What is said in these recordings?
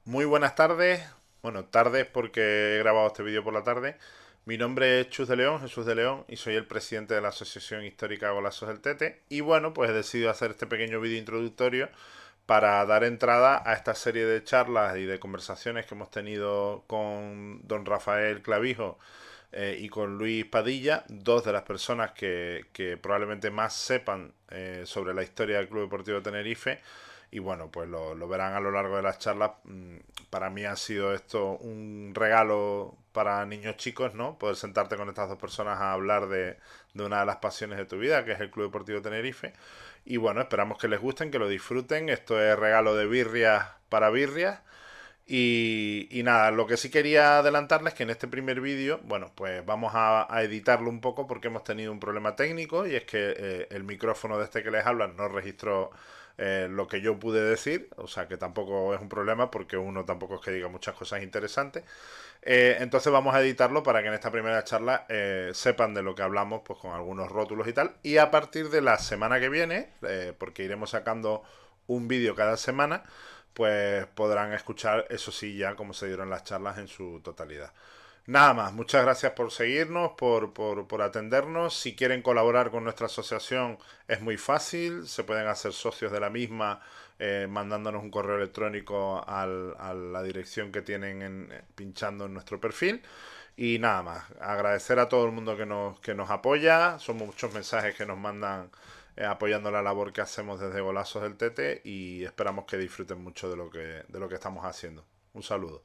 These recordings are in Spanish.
Muy buenas tardes. Bueno, tardes porque he grabado este vídeo por la tarde. Mi nombre es Chus de León, Jesús de León, y soy el presidente de la Asociación Histórica Golazos del Tete. Y bueno, pues he decidido hacer este pequeño vídeo introductorio para dar entrada a esta serie de charlas y de conversaciones que hemos tenido con don Rafael Clavijo y con Luis Padilla, dos de las personas que probablemente más sepan sobre la historia del Club Deportivo Tenerife. Y bueno, pues lo verán a lo largo de las charlas. Para mí ha sido esto un regalo para niños chicos, ¿no? Poder sentarte con estas dos personas a hablar de una de las pasiones de tu vida, que es el Club Deportivo Tenerife. Y bueno, esperamos que les gusten, que lo disfruten. Esto es regalo de birrias para birrias. Y nada, lo que sí quería adelantarles es que en este primer vídeo, bueno, pues vamos a editarlo un poco porque hemos tenido un problema técnico y es que el micrófono de este que les habla no registró lo que yo pude decir, o sea que tampoco es un problema porque uno tampoco es que diga muchas cosas interesantes. Entonces vamos a editarlo para que en esta primera charla sepan de lo que hablamos, pues con algunos rótulos y tal. Y a partir de la semana que viene, porque iremos sacando un vídeo cada semana, pues podrán escuchar, eso sí, ya como se dieron las charlas en su totalidad. Nada más, muchas gracias por seguirnos, por atendernos. Si quieren colaborar con nuestra asociación es muy fácil, se pueden hacer socios de la misma mandándonos un correo electrónico a la dirección que tienen pinchando en nuestro perfil. Y nada más, agradecer a todo el mundo que nos apoya, son muchos mensajes que nos mandan apoyando la labor que hacemos desde Golazos del Tete y esperamos que disfruten mucho de lo que estamos haciendo. Un saludo.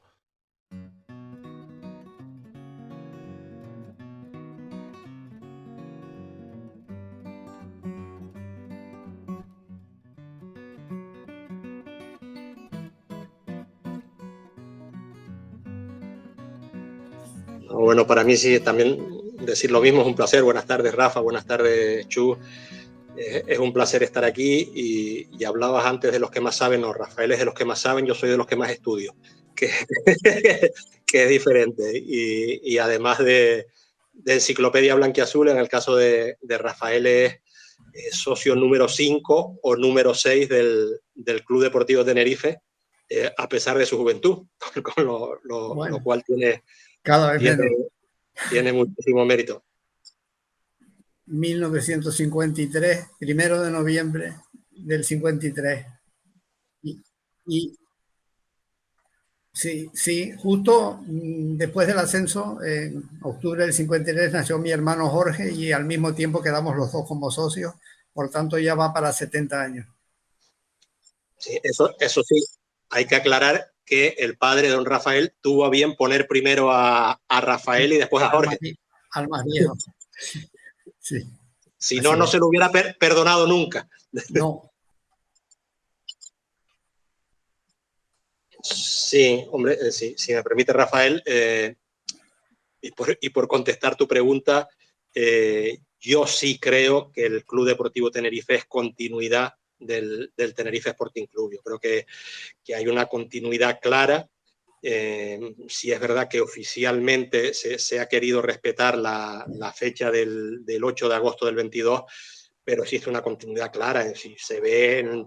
Bueno, para mí sí, también decir lo mismo es un placer. Buenas tardes, Rafa, buenas tardes, Chu. Es un placer estar aquí y hablabas antes de los que más saben, no, Rafael es de los que más saben, yo soy de los que más estudio, que, que es diferente. Y además de Enciclopedia Blanquiazul, en el caso de Rafael es socio número 5 o número 6 del Club Deportivo Tenerife, a pesar de su juventud, con lo Bueno, cual tiene, cada vez tiene, menos. tiene muchísimo mérito. 1953, 1 de noviembre del 53. Y, y sí, sí, justo después del ascenso, en octubre del 53, nació mi hermano Jorge y al mismo tiempo quedamos los dos como socios. Por tanto, ya va para 70 años. Sí, eso sí, hay que aclarar que el padre de don Rafael tuvo a bien poner primero a Rafael y después a Al más, Jorge. al más viejo. Sí, Si no, así no es. se lo hubiera perdonado nunca. No, Sí, hombre, sí, si me permite, Rafael, y por contestar tu pregunta, yo sí creo que el Club Deportivo Tenerife es continuidad del Tenerife Sporting Club. Yo creo que hay una continuidad clara. Sí es verdad que oficialmente se ha querido respetar la fecha del 8 de agosto del 22, pero existe una continuidad clara. Es decir, se ve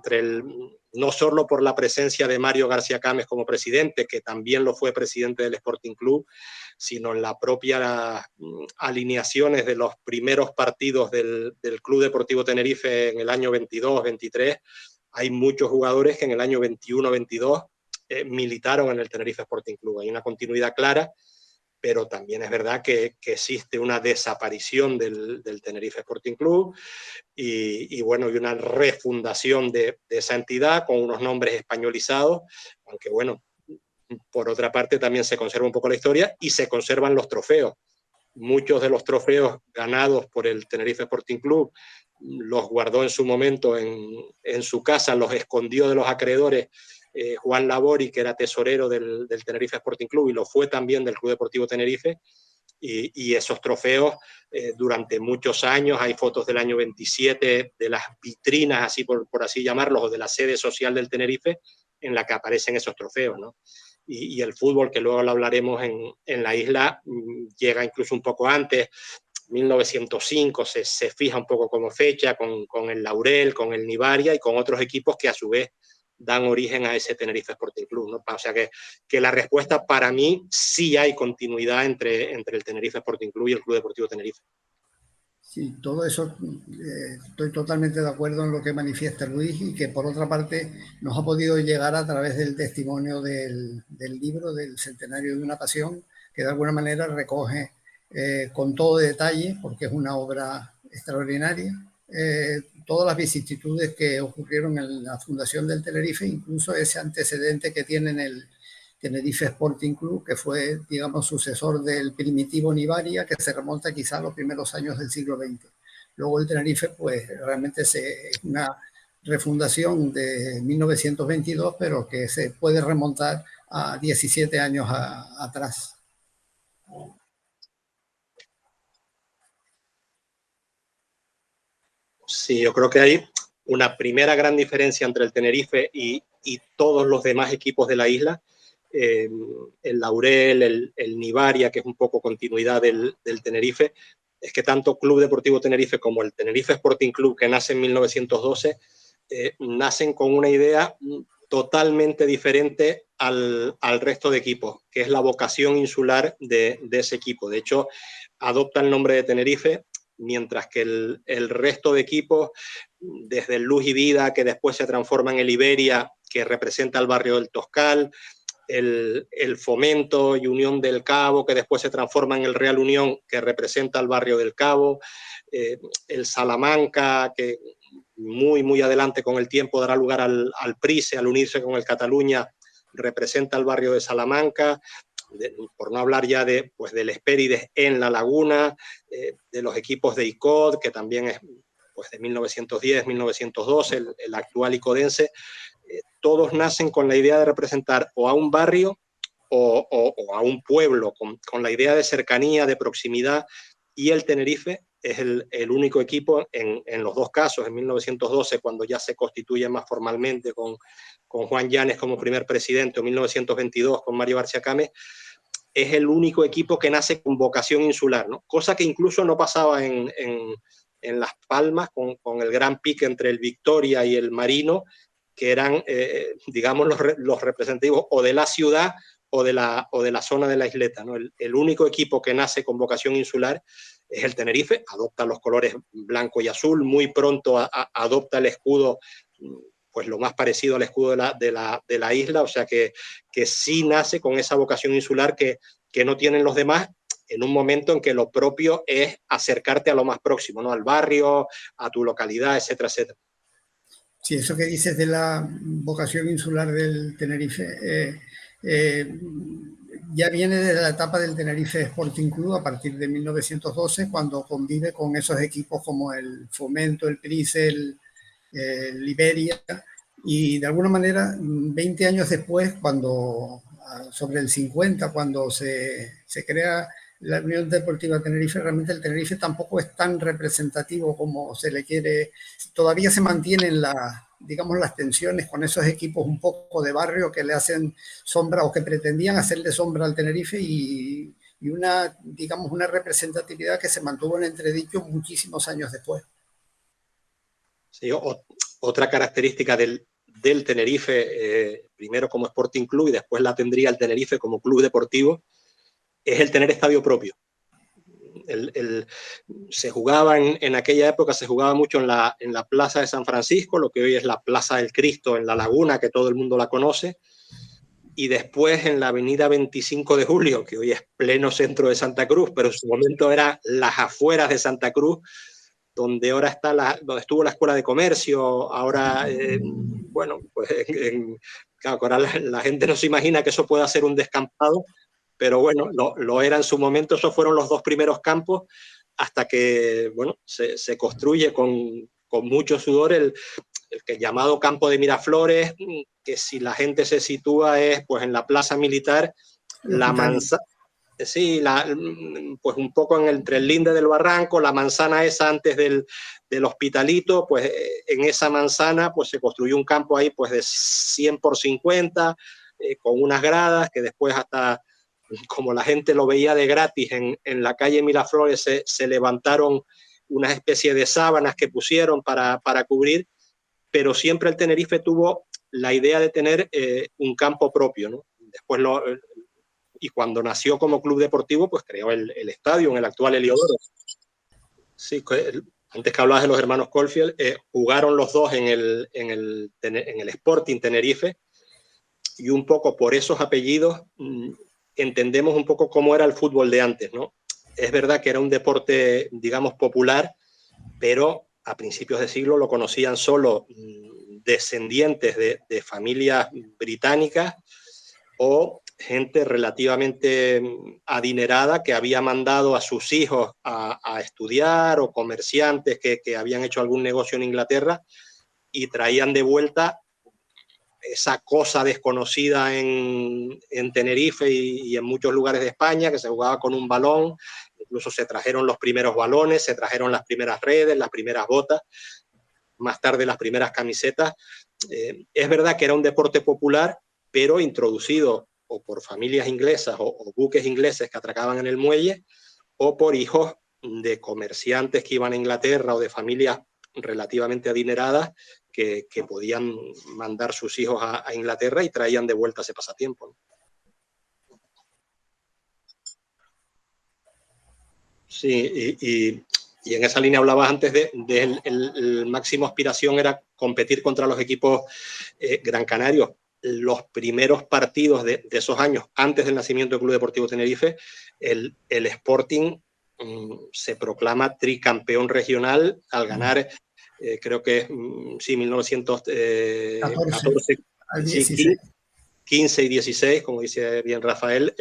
no solo por la presencia de Mario García Cames como presidente, que también lo fue presidente del Sporting Club, sino en la propia alineaciones de los primeros partidos del Club Deportivo Tenerife en el año 22-23. Hay muchos jugadores que en el año 21-22 militaron en el Tenerife Sporting Club. Hay una continuidad clara, pero también es verdad que existe una desaparición del Tenerife Sporting Club y bueno, y una refundación de esa entidad con unos nombres españolizados, aunque bueno, por otra parte también se conserva un poco la historia y se conservan los trofeos. Muchos de los trofeos ganados por el Tenerife Sporting Club los guardó en su momento en su casa, los escondió de los acreedores Juan Labori, que era tesorero del Tenerife Sporting Club y lo fue también del Club Deportivo Tenerife. Y esos trofeos durante muchos años, hay fotos del año 27 de las vitrinas, así por así llamarlos, o de la sede social del Tenerife, en la que aparecen esos trofeos, ¿no? Y el fútbol, que luego lo hablaremos en la isla, llega incluso un poco antes, 1905 se fija un poco como fecha, con el Laurel, con el Nivaria y con otros equipos que a su vez dan origen a ese Tenerife Sporting Club, ¿no? O sea que la respuesta para mí sí hay continuidad entre el Tenerife Sporting Club y el Club Deportivo Tenerife. Sí, todo eso estoy totalmente de acuerdo en lo que manifiesta Luis, y que por otra parte nos ha podido llegar a través del testimonio del libro del Centenario de una Pasión, que de alguna manera recoge con todo detalle, porque es una obra extraordinaria, todas las vicisitudes que ocurrieron en la fundación del Tenerife, incluso ese antecedente que tienen el Tenerife Sporting Club, que fue, digamos, sucesor del primitivo Nivaria, que se remonta quizá a los primeros años del siglo XX. Luego el Tenerife, pues realmente es una refundación de 1922, pero que se puede remontar a 17 años atrás. Sí, yo creo que hay una primera gran diferencia entre el Tenerife y todos los demás equipos de la isla. El Laurel, el Nivaria, que es un poco continuidad del Tenerife, es que tanto Club Deportivo Tenerife como el Tenerife Sporting Club, que nace en 1912, nacen con una idea totalmente diferente al resto de equipos, que es la vocación insular de ese equipo. De hecho, adopta el nombre de Tenerife, mientras que el resto de equipos, desde el Luz y Vida, que después se transforma en el Iberia, que representa el barrio del Toscal, el Fomento y Unión del Cabo, que después se transforma en el Real Unión, que representa el barrio del Cabo, el Salamanca, que muy adelante con el tiempo dará lugar al Price, al unirse con el Cataluña, representa el barrio de Salamanca, por no hablar ya del Hespérides en La Laguna, de los equipos de ICOD, que también es pues, de 1910, 1912, el actual icodense. Todos nacen con la idea de representar o a un barrio o a un pueblo, con la idea de cercanía, de proximidad, y el Tenerife es el único equipo en los dos casos, en 1912, cuando ya se constituye más formalmente con Juan Llanes como primer presidente, o 1922 con Mario Barciacame, es el único equipo que nace con vocación insular, ¿no? Cosa que incluso no pasaba en Las Palmas, con el gran pique entre el Victoria y el Marino, que eran, digamos, los representativos o de la ciudad o de la zona de la isleta, ¿no? El único equipo que nace con vocación insular es el Tenerife, adopta los colores blanco y azul, muy pronto adopta el escudo, pues lo más parecido al escudo de la isla, o sea que sí nace con esa vocación insular que no tienen los demás, en un momento en que lo propio es acercarte a lo más próximo, ¿no? Al barrio, a tu localidad, etcétera, etcétera. Sí, eso que dices de la vocación insular del Tenerife ya viene de la etapa del Tenerife Sporting Club a partir de 1912, cuando convive con esos equipos como el Fomento, el Price, el Iberia, y de alguna manera 20 años después, cuando sobre el 50, cuando se crea la Unión Deportiva Tenerife, realmente el Tenerife tampoco es tan representativo como se le quiere. Todavía se mantienen digamos, las tensiones con esos equipos un poco de barrio que le hacen sombra o que pretendían hacerle sombra al Tenerife, y una, digamos, una representatividad que se mantuvo en entredicho muchísimos años después. Sí, otra característica del Tenerife, primero como Sporting Club y después la tendría el Tenerife como club deportivo, es el tener estadio propio. Se jugaba en aquella época, se jugaba mucho en la Plaza de San Francisco, lo que hoy es la Plaza del Cristo en La Laguna, que todo el mundo la conoce, y después en la Avenida 25 de Julio, que hoy es pleno centro de Santa Cruz, pero en su momento era las afueras de Santa Cruz, donde ahora está donde estuvo la Escuela de Comercio. Ahora, bueno, pues claro, ahora la gente no se imagina que eso pueda ser un descampado, pero bueno, lo era en su momento. Esos fueron los dos primeros campos, hasta que, bueno, se construye con mucho sudor el llamado Campo de Miraflores, que si la gente se sitúa es pues en la Plaza Militar, la manzana. Sí, pues un poco entre el linde del barranco, la manzana esa antes del Hospitalito, pues en esa manzana pues se construyó un campo ahí pues de 100 por 50, con unas gradas que después, hasta como la gente lo veía de gratis en la calle Miraflores, se levantaron una especie de sábanas que pusieron para cubrir, pero siempre el Tenerife tuvo la idea de tener un campo propio, ¿no? Después y cuando nació como club deportivo, pues creó el estadio en el actual Heliodoro. Sí, antes que hablabas de los hermanos Caulfield, jugaron los dos en el Sporting Tenerife, y un poco por esos apellidos entendemos un poco cómo era el fútbol de antes, ¿no? Es verdad que era un deporte, digamos, popular, pero a principios de siglo lo conocían solo descendientes de familias británicas o gente relativamente adinerada que había mandado a sus hijos a estudiar, o comerciantes que habían hecho algún negocio en Inglaterra y traían de vuelta esa cosa desconocida en Tenerife y en muchos lugares de España, que se jugaba con un balón. Incluso se trajeron los primeros balones, se trajeron las primeras redes, las primeras botas, más tarde las primeras camisetas. Es verdad que era un deporte popular, pero introducido o por familias inglesas o buques ingleses que atracaban en el muelle, o por hijos de comerciantes que iban a Inglaterra o de familias relativamente adineradas que podían mandar sus hijos a Inglaterra y traían de vuelta ese pasatiempo, ¿no? Sí, y en esa línea hablabas antes de el máximo aspiración era competir contra los equipos gran canarios. Los primeros partidos de esos años, antes del nacimiento del Club Deportivo Tenerife, el Sporting se proclama tricampeón regional al ganar, creo que es, sí, 1914, sí, 15 y 16, como dice bien Rafael,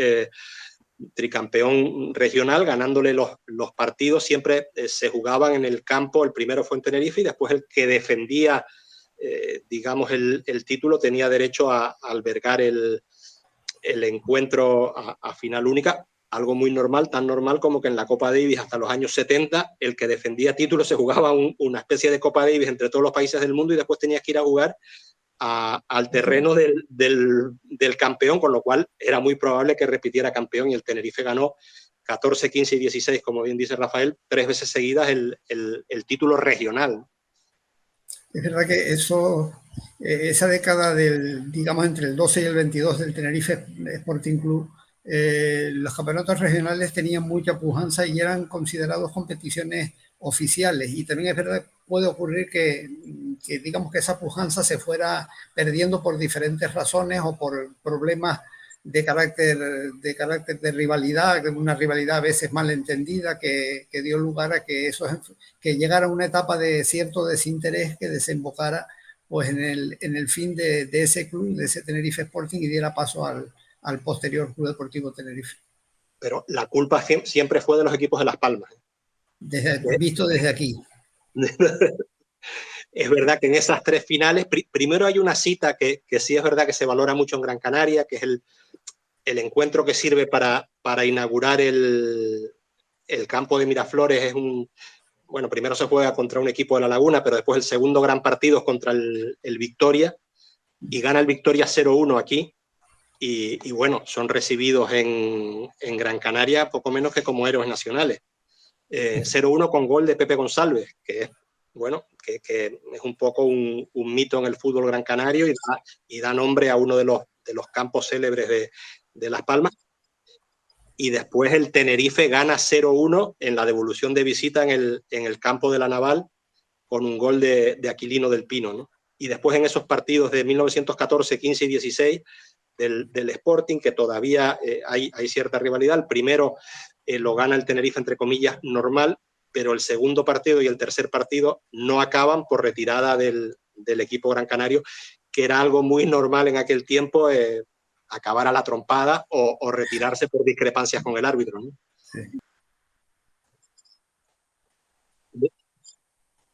tricampeón regional, ganándole los partidos. Siempre se jugaban en el campo. El primero fue en Tenerife y después el que defendía, digamos, el título tenía derecho a albergar el encuentro a final única. Algo muy normal, tan normal como que en la Copa Davis hasta los años 70 el que defendía títulos se jugaba una especie de Copa Davis entre todos los países del mundo y después tenías que ir a jugar al terreno del campeón, con lo cual era muy probable que repitiera campeón, y el Tenerife ganó 14, 15 y 16, como bien dice Rafael, 3 veces seguidas el título regional. Es verdad que esa década digamos, entre el 12 y el 22 del Tenerife Sporting Club, los campeonatos regionales tenían mucha pujanza y eran considerados competiciones oficiales. Y también es verdad, puede ocurrir que digamos que esa pujanza se fuera perdiendo por diferentes razones o por problemas de carácter de rivalidad, una rivalidad a veces mal entendida que dio lugar a que que llegara a una etapa de cierto desinterés que desembocara pues en el fin de ese club, de ese Tenerife Sporting, y diera paso al posterior Club Deportivo Tenerife. Pero la culpa siempre fue de los equipos de Las Palmas. Visto desde aquí. Es verdad que en esas 3 finales, primero hay una cita que sí es verdad que se valora mucho en Gran Canaria, que es el encuentro que sirve para inaugurar el campo de Miraflores. Es bueno, primero se juega contra un equipo de La Laguna, pero después el segundo gran partido es contra el Victoria, y gana el Victoria 0-1 aquí. Y bueno, son recibidos en Gran Canaria poco menos que como héroes nacionales. 0-1 con gol de Pepe González, que es, bueno, que es un poco un mito en el fútbol gran canario, y da nombre a uno de los campos célebres de Las Palmas. Y después el Tenerife gana 0-1 en la devolución de visita en el campo de la Naval, con un gol de Aquilino del Pino, ¿no? Y después en esos partidos de 1914, 15 y 16 del Sporting, que todavía hay cierta rivalidad. El primero lo gana el Tenerife, entre comillas, normal, pero el segundo partido y el tercer partido no acaban por retirada del equipo gran canario, que era algo muy normal en aquel tiempo, acabar a la trompada o retirarse por discrepancias con el árbitro, ¿no? Sí.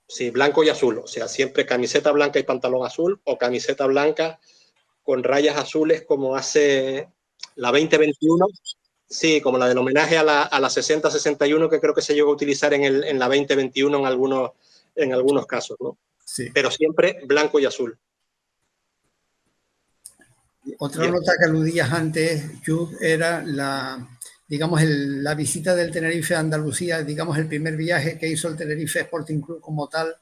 Sí, blanco y azul, o sea, siempre camiseta blanca y pantalón azul, o camiseta blanca con rayas azules, como hace la 2021, sí, como la del homenaje a la 60-61, que creo que se llegó a utilizar en la 2021 en algunos casos, ¿no? Sí. Pero siempre blanco y azul. Otra nota que aludías antes, Jude, era digamos, la visita del Tenerife a Andalucía, digamos, el primer viaje que hizo el Tenerife Sporting Club como tal,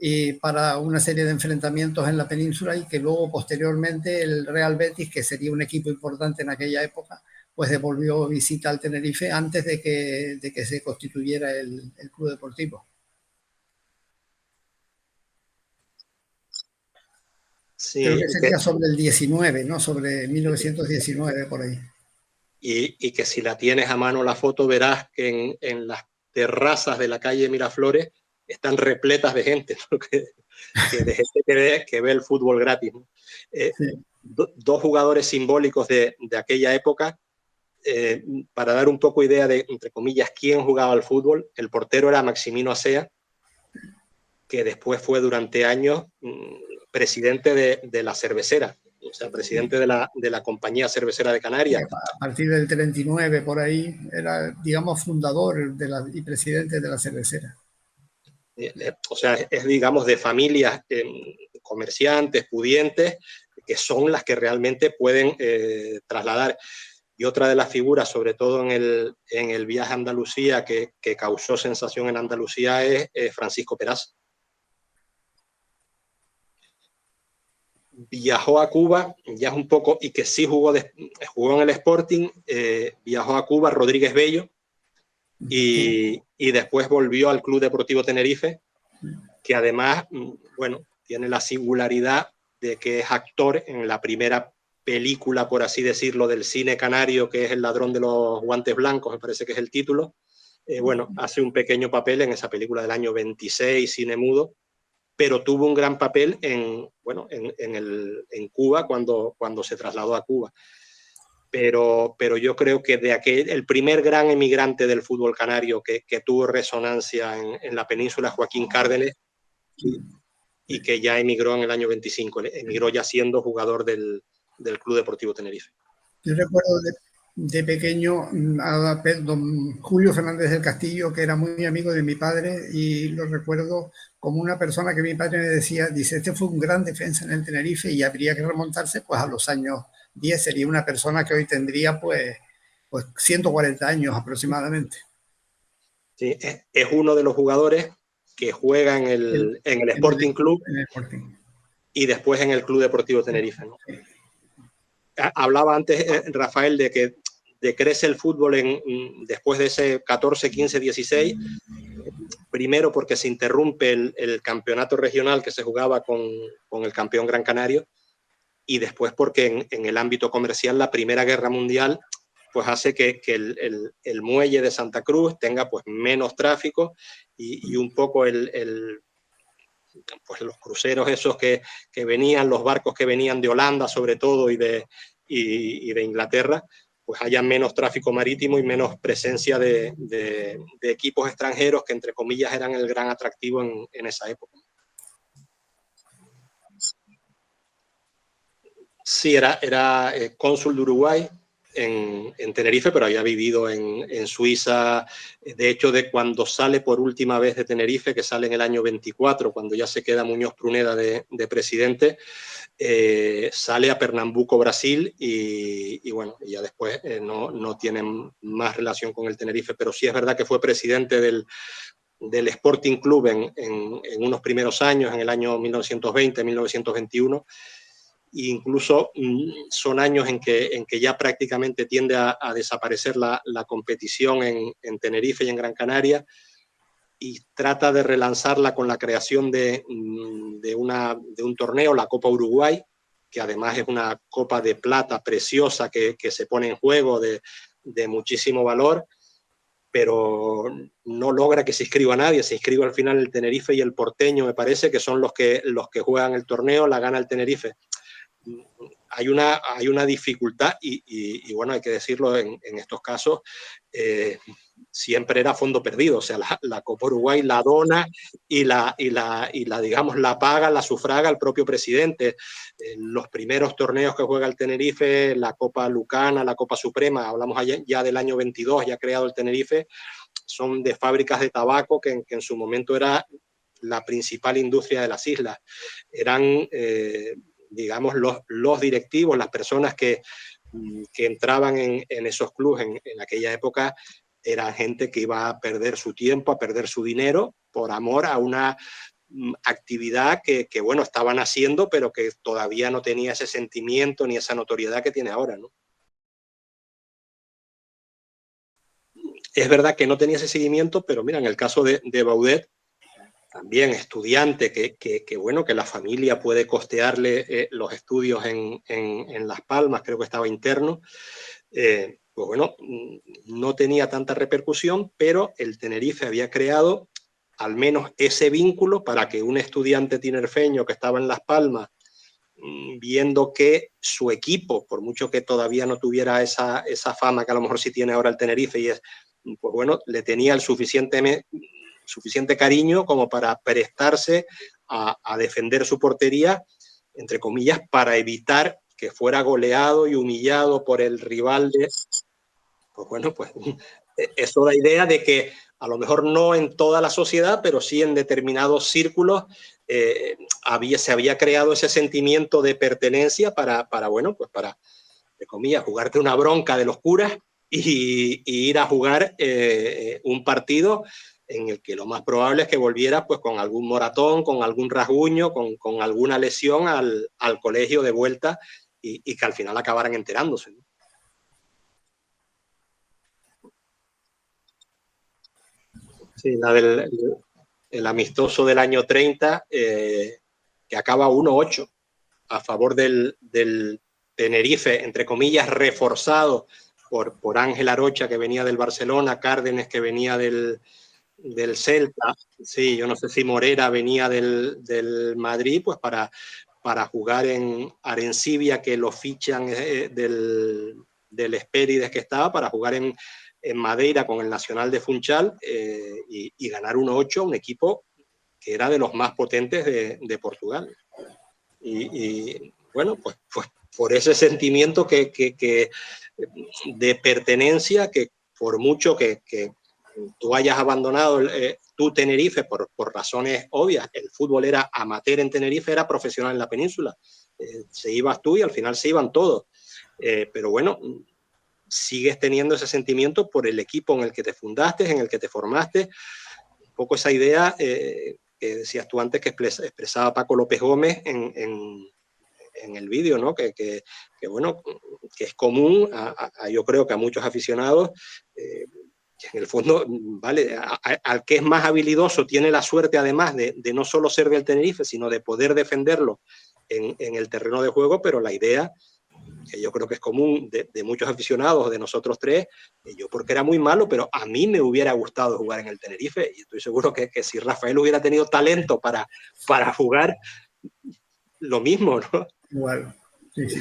y para una serie de enfrentamientos en la península, y que luego posteriormente el Real Betis, que sería un equipo importante en aquella época, pues devolvió visita al Tenerife antes de que se constituyera el club deportivo. Sí, Creo que sería sobre el 19, ¿no? Sobre 1919, por ahí. Y que si la tienes a mano la foto, verás que en las terrazas de la calle Miraflores están repletas de gente, ¿no? De gente que ve el fútbol gratis, ¿no? Sí. Dos jugadores simbólicos de aquella época, para dar un poco idea de, entre comillas, quién jugaba al fútbol. El portero era Maximino Asea, que después fue durante años presidente de la cervecera, o sea, presidente de la compañía cervecera de Canarias. A partir del 39, por ahí, era, digamos, fundador y presidente de la cervecera. O sea, es digamos, de familias comerciantes, pudientes, que son las que realmente pueden trasladar. Y otra de las figuras, sobre todo en el viaje a Andalucía, que causó sensación en Andalucía, es Francisco Peraz. Viajó a Cuba, ya es un poco, y que sí jugó en el Sporting, viajó a Cuba Rodríguez Bello, y después volvió al Club Deportivo Tenerife, que además, bueno, tiene la singularidad de que es actor en la primera película, por así decirlo, del cine canario, que es El ladrón de los guantes blancos, me parece que es el título. Bueno, hace un pequeño papel en esa película del año 26, cine mudo, pero tuvo un gran papel en Cuba cuando se trasladó a Cuba. Pero yo creo que el primer gran emigrante del fútbol canario que tuvo resonancia en la península, Joaquín Cárdenas, y que ya emigró en el año 25, emigró ya siendo jugador del Club Deportivo Tenerife. Yo recuerdo de pequeño a don Julio Fernández del Castillo, que era muy amigo de mi padre, y lo recuerdo como una persona que mi padre me decía, dice, este fue un gran defensa en el Tenerife y habría que remontarse pues a los años 10, sería una persona que hoy tendría pues 140 años aproximadamente. Sí, es uno de los jugadores que juega en el Sporting Club, en el Sporting, y después en el Club Deportivo Tenerife, ¿no? Sí. Hablaba antes, Rafael, de que decrece el fútbol después de ese 14, 15, 16, primero porque se interrumpe el campeonato regional que se jugaba con el campeón Gran Canario, y después porque en el ámbito comercial la Primera Guerra Mundial pues hace que el muelle de Santa Cruz tenga pues menos tráfico, y un poco pues los cruceros esos que venían, los barcos que venían de Holanda sobre todo y de Inglaterra, pues haya menos tráfico marítimo y menos presencia de equipos extranjeros que, entre comillas, eran el gran atractivo en esa época. Sí, era cónsul de Uruguay en Tenerife, pero había vivido en Suiza. De hecho, de cuando sale por última vez de Tenerife, que sale en el año 24, cuando ya se queda Muñoz Pruneda de presidente, sale a Pernambuco, Brasil, y bueno, ya después no tienen más relación con el Tenerife, pero sí es verdad que fue presidente del Sporting Club en unos primeros años, en el año 1920, 1921, e incluso son años en que ya prácticamente tiende a desaparecer la competición en Tenerife y en Gran Canaria, y trata de relanzarla con la creación de un torneo, la Copa Uruguay, que además es una copa de plata preciosa que se pone en juego de muchísimo valor, pero no logra que se inscriba nadie. Se inscribe al final el Tenerife y el Porteño, me parece, que son los que juegan el torneo, la gana el Tenerife. Hay una dificultad, y bueno, hay que decirlo, en estos casos siempre era fondo perdido. O sea, la Copa Uruguay la dona y digamos, la paga, la sufraga el propio presidente. Los primeros torneos que juega el Tenerife, la Copa Lucana, la Copa Suprema, hablamos ya del año 22, ya creado el Tenerife, son de fábricas de tabaco que en su momento era la principal industria de las islas. Eran digamos, los directivos, las personas que entraban en esos clubes en aquella época, eran gente que iba a perder su tiempo, a perder su dinero, por amor a una actividad que, bueno, estaban haciendo, pero que todavía no tenía ese sentimiento ni esa notoriedad que tiene ahora, ¿no? Es verdad que no tenía ese seguimiento, pero mira, en el caso de Baudet, también estudiante, bueno, que la familia puede costearle los estudios en Las Palmas, creo que estaba interno, pues bueno, no tenía tanta repercusión, pero el Tenerife había creado al menos ese vínculo para que un estudiante tinerfeño que estaba en Las Palmas, viendo que su equipo, por mucho que todavía no tuviera esa fama que a lo mejor sí tiene ahora el Tenerife, y es, pues bueno, le tenía el suficiente cariño como para prestarse a defender su portería, entre comillas, para evitar que fuera goleado y humillado por el rival pues bueno, pues eso da idea de que a lo mejor no en toda la sociedad, pero sí en determinados círculos se había creado ese sentimiento de pertenencia para bueno, pues para, de comillas, jugarte una bronca de los curas y ir a jugar un partido en el que lo más probable es que volvieras pues con algún moratón, con algún rasguño, con alguna lesión al colegio de vuelta y que al final acabaran enterándose, ¿no? Sí, el amistoso del año 30, que acaba 1-8 a favor del Tenerife, entre comillas, reforzado por Ángel Arocha, que venía del Barcelona, Cárdenas, que venía del Celta, sí, yo no sé si Morera venía del Madrid, pues para jugar en Arencibia, que lo fichan del Hespérides que estaba, para jugar en Madeira con el Nacional de Funchal y ganar 1-8 a un equipo que era de los más potentes de Portugal. Y bueno, pues por ese sentimiento de pertenencia, que por mucho que tú hayas abandonado tu Tenerife por razones obvias, el fútbol era amateur en Tenerife, era profesional en la península. Se ibas tú y al final se iban todos. Pero bueno, sigues teniendo ese sentimiento por el equipo en el que te fundaste, en el que te formaste. Un poco esa idea que decías tú antes, que expresaba Paco López Gómez en el vídeo, ¿no? Que bueno, que es común yo creo que a muchos aficionados, en el fondo, vale, al que es más habilidoso tiene la suerte además de no solo ser del Tenerife, sino de poder defenderlo en el terreno de juego, pero la idea que yo creo que es común de muchos aficionados, de nosotros tres, yo porque era muy malo, pero a mí me hubiera gustado jugar en el Tenerife, y estoy seguro que si Rafael hubiera tenido talento para jugar, lo mismo, ¿no? Igual, sí, sí.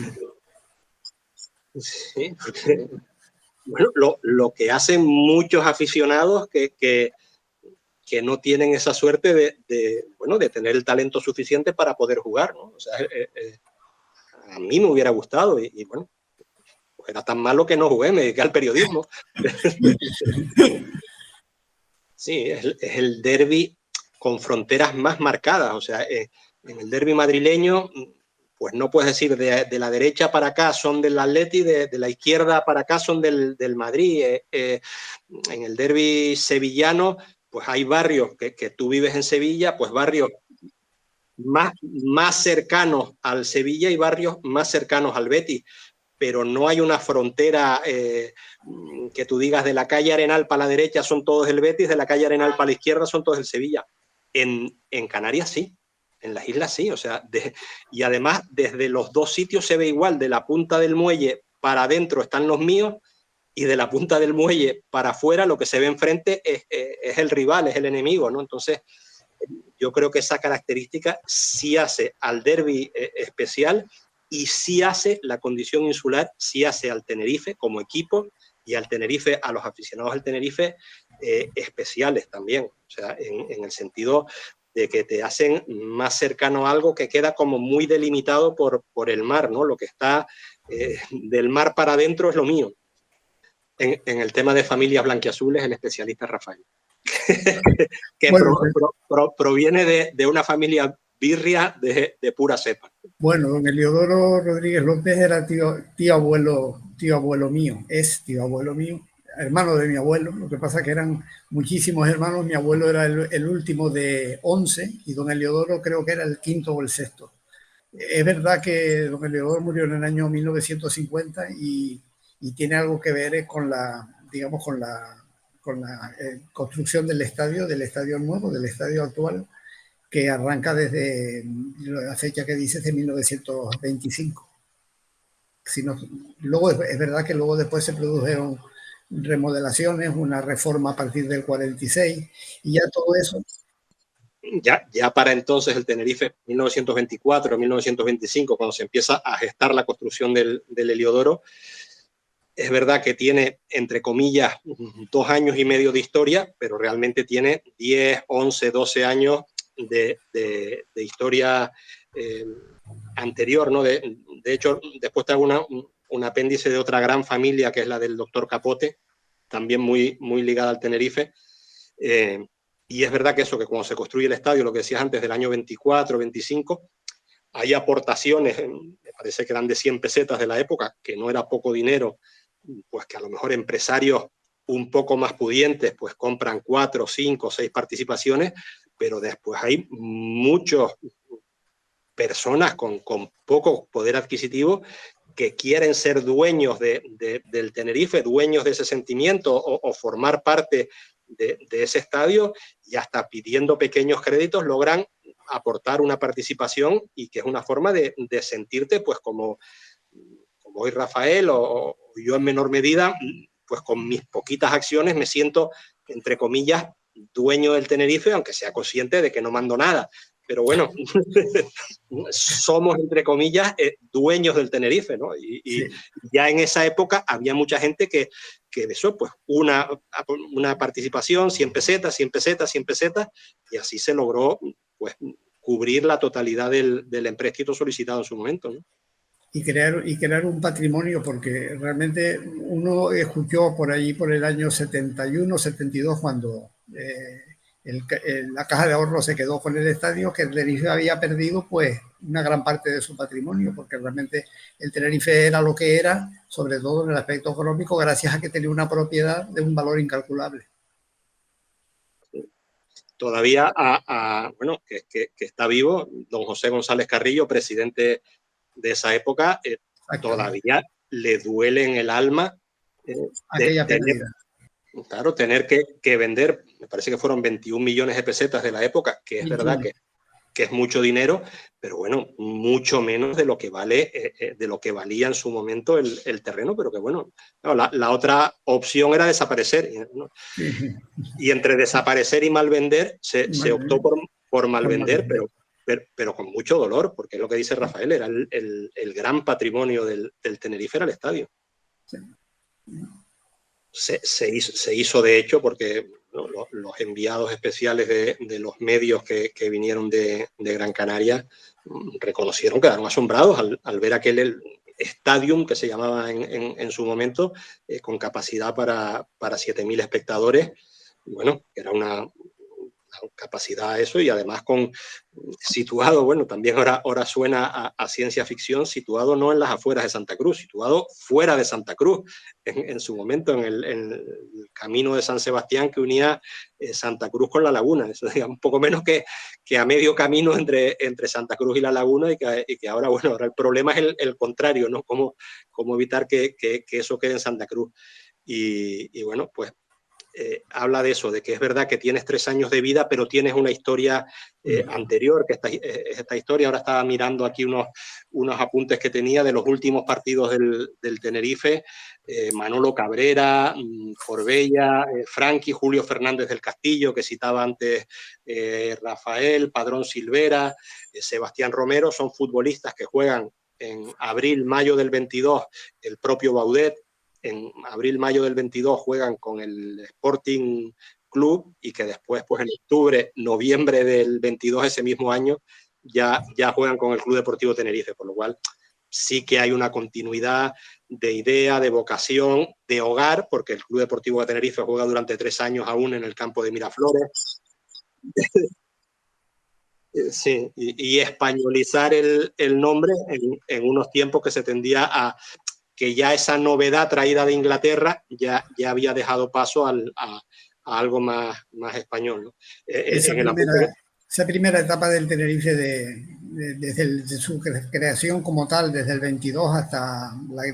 Sí, porque, bueno, lo que hacen muchos aficionados que no tienen esa suerte de tener el talento suficiente para poder jugar, ¿no? O sea, a mí me hubiera gustado y bueno, pues era tan malo que no jugué, me dediqué al periodismo. Sí, es el derbi con fronteras más marcadas, o sea, en el derbi madrileño, pues no puedes decir de la derecha para acá son del Atleti, de la izquierda para acá son del Madrid. En el derbi sevillano, pues hay barrios que tú vives en Sevilla, pues barrios más cercanos al Sevilla y barrios más cercanos al Betis, pero no hay una frontera que tú digas de la calle Arenal para la derecha son todos del Betis, de la calle Arenal para la izquierda son todos del Sevilla. En Canarias sí, en las islas sí, o sea, y además desde los dos sitios se ve igual, de la punta del muelle para adentro están los míos y de la punta del muelle para afuera lo que se ve enfrente es el rival, es el enemigo, ¿no? Entonces, yo creo que esa característica sí hace al derbi especial y sí hace la condición insular, sí hace al Tenerife como equipo y al Tenerife, a los aficionados al Tenerife, especiales también. O sea, en el sentido de que te hacen más cercano a algo que queda como muy delimitado por el mar, ¿no? Lo que está del mar para adentro es lo mío. En el tema de familias blanquiazules, el especialista Rafael. que bueno, proviene de una familia birria de pura cepa. Bueno, don Eliodoro Rodríguez López era tío abuelo mío, es tío abuelo mío. hermano de mi abuelo. Lo que pasa es que eran muchísimos hermanos. Mi abuelo era el último de 11 y don Heliodoro creo que era el quinto o el sexto. Es verdad que don Heliodoro murió en el año 1950 y tiene algo que ver con la, digamos, con la construcción del estadio nuevo, del estadio actual, que arranca desde la fecha que dices de 1925. Si no, luego es verdad que luego después se produjeron remodelaciones, una reforma a partir del 46 y ya todo eso. Ya para entonces el Tenerife, 1924, 1925, cuando se empieza a gestar la construcción del Heliodoro, es verdad que tiene, entre comillas, 2 años y medio de historia, pero realmente tiene 10, 11, 12 años de historia anterior, ¿no? De hecho, después te hago un apéndice de otra gran familia, que es la del doctor Capote, también muy ligada al Tenerife. Y es verdad que eso, que cuando se construye el estadio, lo que decías antes, del año 24, 25, hay aportaciones, me parece que eran de 100 pesetas de la época, que no era poco dinero, pues que a lo mejor empresarios un poco más pudientes pues compran 4, 5, 6 participaciones, pero después hay muchas personas con poco poder adquisitivo que quieren ser dueños del Tenerife, dueños de ese sentimiento o formar parte de ese estadio, y hasta pidiendo pequeños créditos logran aportar una participación, y que es una forma de sentirte pues como hoy Rafael o yo en menor medida, pues con mis poquitas acciones me siento, entre comillas, dueño del Tenerife, aunque sea consciente de que no mando nada. Pero bueno, somos, entre comillas, dueños del Tenerife, ¿no? Y ya en esa época había mucha gente que eso, pues una participación, 100 pesetas, 100 pesetas, 100 pesetas, y así se logró pues cubrir la totalidad del empréstito solicitado en su momento, ¿no? Y crear un patrimonio, porque realmente uno escuchó por allí por el año 71, 72, cuando la Caja de Ahorros se quedó con el estadio, que el Tenerife había perdido pues una gran parte de su patrimonio, porque realmente el Tenerife era lo que era, sobre todo en el aspecto económico, gracias a que tenía una propiedad de un valor incalculable. Todavía, bueno, que está vivo, don José González Carrillo, presidente de esa época, todavía le duele en el alma aquella pérdida. Claro, tener que vender, me parece que fueron 21 millones de pesetas de la época, que es verdad que es mucho dinero, pero bueno, mucho menos de lo que vale, de lo que valía en su momento el terreno, pero que bueno, no, la otra opción era desaparecer, ¿no? Y entre desaparecer y malvender se optó por malvender, pero con mucho dolor, porque es lo que dice Rafael, era el gran patrimonio del Tenerife, era el estadio. Sí. Se hizo de hecho porque, ¿no?, los enviados especiales de los medios que vinieron de Gran Canaria reconocieron, quedaron asombrados al ver aquel Stadium, que se llamaba en su momento, con capacidad para 7.000 espectadores. Y bueno, era una capacidad eso, y además situado, bueno, también ahora suena a ciencia ficción, situado no en las afueras de Santa Cruz, situado fuera de Santa Cruz, en su momento, en el camino de San Sebastián que unía Santa Cruz con La Laguna. Eso, digamos, un poco menos que a medio camino entre Santa Cruz y La Laguna, y que ahora, bueno, ahora el problema es el contrario, ¿no? Cómo evitar que eso quede en Santa Cruz. Y bueno, pues habla de eso, de que es verdad que tienes 3 años de vida, pero tienes una historia anterior, que esta historia, ahora estaba mirando aquí unos apuntes que tenía de los últimos partidos del Tenerife, Manolo Cabrera, Corbella, Franqui, Julio Fernández del Castillo, que citaba antes Rafael, Padrón Silvera, Sebastián Romero, son futbolistas que juegan en abril, mayo del 22, el propio Baudet. En abril-mayo del 22 juegan con el Sporting Club, y que después, pues en octubre, noviembre del 22, ese mismo año, ya juegan con el Club Deportivo Tenerife, por lo cual sí que hay una continuidad de idea, de vocación, de hogar, porque el Club Deportivo de Tenerife juega durante 3 años aún en el campo de Miraflores. Sí, y españolizar el nombre en unos tiempos que se tendía a que ya esa novedad traída de Inglaterra ya había dejado paso a algo más español, ¿no? Esa primera etapa del Tenerife desde su creación como tal, desde el 22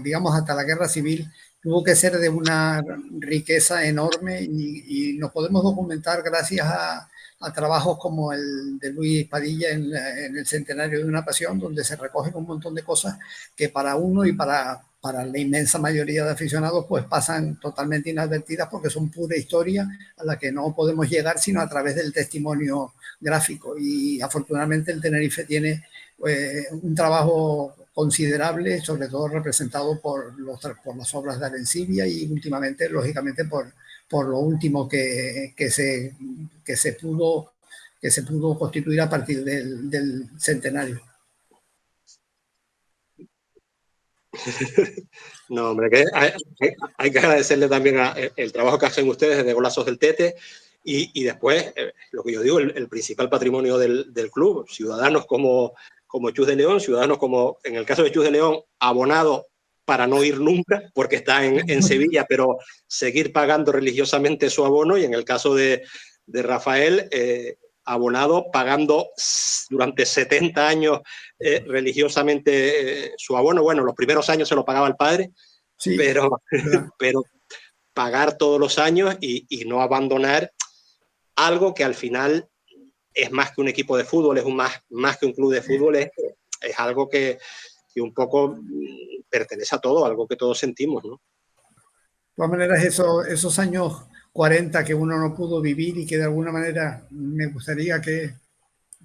digamos, hasta la Guerra Civil, tuvo que ser de una riqueza enorme y nos podemos documentar gracias a trabajos como el de Luis Padilla en el Centenario de una Pasión, donde se recogen un montón de cosas que para uno y para la inmensa mayoría de aficionados pues pasan totalmente inadvertidas porque son pura historia a la que no podemos llegar sino a través del testimonio gráfico. Y afortunadamente el Tenerife tiene un trabajo considerable, sobre todo representado por las obras de Arencibia y últimamente, lógicamente, por lo último que se pudo constituir a partir del centenario. No, hombre, que hay que agradecerle también el trabajo que hacen ustedes desde Golazos del Tete y después, lo que yo digo, el principal patrimonio del club, ciudadanos como Chus de León, ciudadanos como, en el caso de Chus de León, abonado para no ir nunca, porque está en Sevilla, pero seguir pagando religiosamente su abono, y en el caso de Rafael, abonado pagando durante 70 años religiosamente su abono. Bueno, los primeros años se lo pagaba el padre, sí, pero pagar todos los años y no abandonar algo que al final es más que un equipo de fútbol, es más que un club de fútbol, es algo que un poco pertenece a todo, algo que todos sentimos, ¿no? De todas maneras, esos años 40 que uno no pudo vivir y que de alguna manera me gustaría que,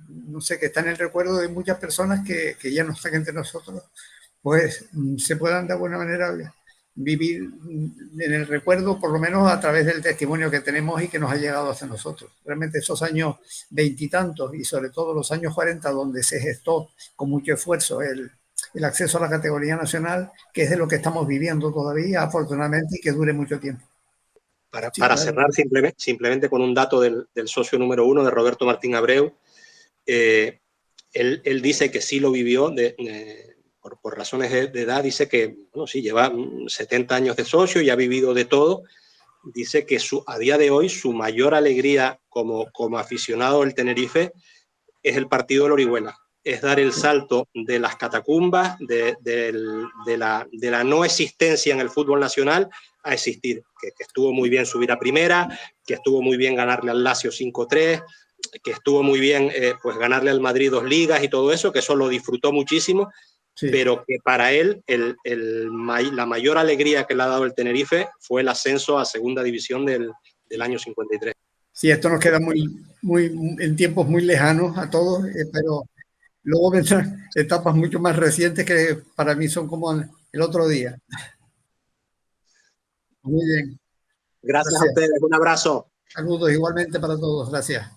no sé, que está en el recuerdo de muchas personas que ya no están entre nosotros, pues se puedan de alguna manera vivir en el recuerdo, por lo menos a través del testimonio que tenemos y que nos ha llegado hacia nosotros. Realmente esos años veintitantos y sobre todo los años 40, donde se gestó con mucho esfuerzo el acceso a la categoría nacional, que es de lo que estamos viviendo todavía, afortunadamente, y que dure mucho tiempo. Para cerrar simplemente con un dato del socio número 1, de Roberto Martín Abreu, él dice que sí lo vivió por razones de edad, dice que bueno, sí, lleva 70 años de socio y ha vivido de todo. Dice que a día de hoy su mayor alegría como aficionado del Tenerife es el partido del Orihuela, es dar el salto de las catacumbas, de la no existencia en el fútbol nacional a existir, que estuvo muy bien subir a primera, que estuvo muy bien ganarle al Lazio 5-3, que estuvo muy bien pues ganarle al Madrid 2 ligas y todo eso, que eso lo disfrutó muchísimo, sí, pero que para él la mayor alegría que le ha dado el Tenerife fue el ascenso a segunda división del año 53. Sí, esto nos queda en tiempos muy lejanos a todos, pero luego vendrán etapas mucho más recientes que para mí son como el otro día. Muy bien. Gracias a ustedes, un abrazo. Saludos igualmente para todos, gracias.